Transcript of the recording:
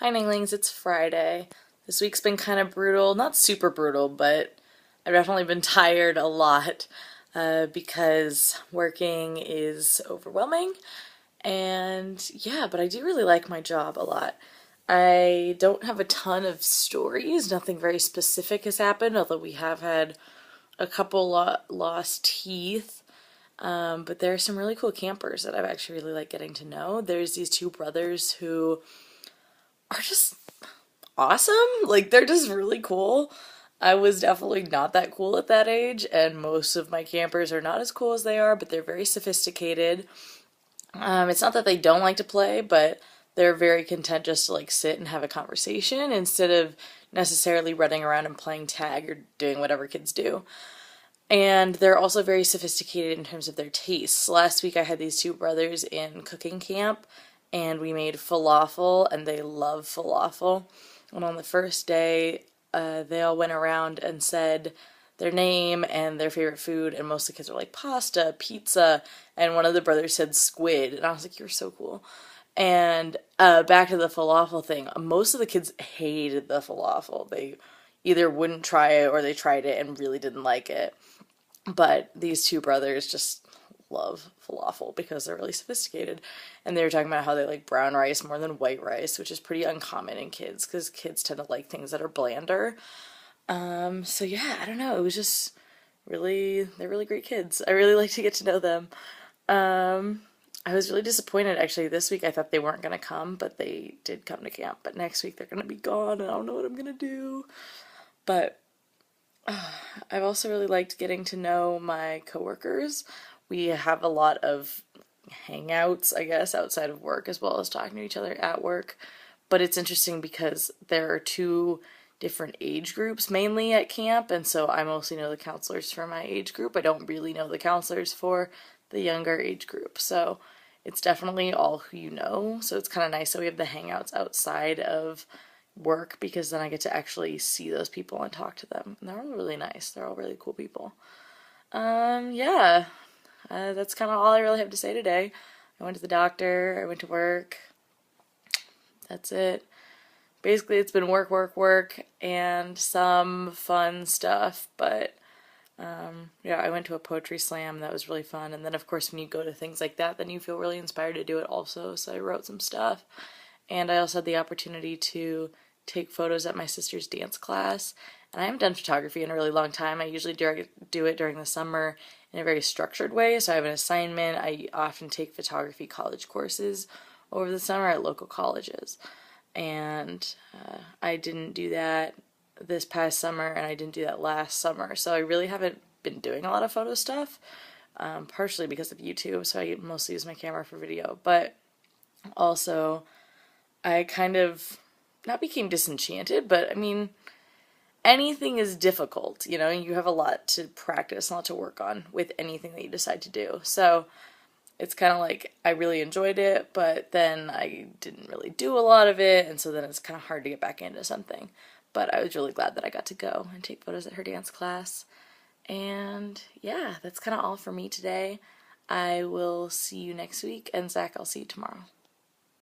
Hi Ninglings, it's Friday. This week's been kind of brutal, not super brutal, but I've definitely been tired a lot because working is overwhelming. And yeah, but I do really like my job a lot. I don't have a ton of stories, nothing very specific has happened, although we have had a couple lost teeth. But there are some really cool campers that I've actually really liked getting to know. There's these two brothers who are just awesome. Like, they're just really cool. I was definitely not that cool at that age, and most of my campers are not as cool as they are, but they're very sophisticated. It's not that they don't like to play, but they're very content just to like sit and have a conversation instead of necessarily running around and playing tag or doing whatever kids do. And they're also very sophisticated in terms of their tastes. Last week I had these two brothers in cooking camp and we made falafel and they love falafel. And on the first day, they all went around and said their name and their favorite food, and most of the kids were like pasta, pizza, and one of the brothers said squid, and I was like, you're so cool. And back to the falafel thing, most of the kids hated the falafel. They either wouldn't try it or they tried it and really didn't like it. But these two brothers just love falafel because they're really sophisticated. And they were talking about how they like brown rice more than white rice, which is pretty uncommon in kids because kids tend to like things that are blander. So yeah, I don't know. It was just they're really great kids. I really like to get to know them. I was really disappointed actually this week. I thought they weren't going to come, but they did come to camp. But next week they're going to be gone and I don't know what I'm going to do. But I've also really liked getting to know my coworkers. We have a lot of hangouts, I guess, outside of work as well as talking to each other at work. But it's interesting because there are two different age groups mainly at camp, and so I mostly know the counselors for my age group. I don't really know the counselors for the younger age group. So it's definitely all who you know. So it's kind of nice that we have the hangouts outside of work because then I get to actually see those people and talk to them. And they're all really nice. They're all really cool people. Yeah, that's kind of all I really have to say today. I went to the doctor, I went to work. That's it. Basically, it's been work, work, work, and some fun stuff, but yeah, I went to a poetry slam. That was really fun. And then, of course, when you go to things like that, then you feel really inspired to do it also. So I wrote some stuff. And I also had the opportunity to take photos at my sister's dance class. And I haven't done photography in a really long time. I usually do it during the summer in a very structured way. So I have an assignment. I often take photography college courses over the summer at local colleges. And I didn't do that this past summer, and I didn't do that last summer. So I really haven't been doing a lot of photo stuff, partially because of YouTube. So I mostly use my camera for video. But also, I kind of not became disenchanted, but I mean, anything is difficult, you know, you have a lot to practice, a lot to work on with anything that you decide to do. So it's kind of like I really enjoyed it, but then I didn't really do a lot of it, and so then it's kind of hard to get back into something. But I was really glad that I got to go and take photos at her dance class. And yeah, that's kind of all for me today. I will see you next week, and Zach, I'll see you tomorrow.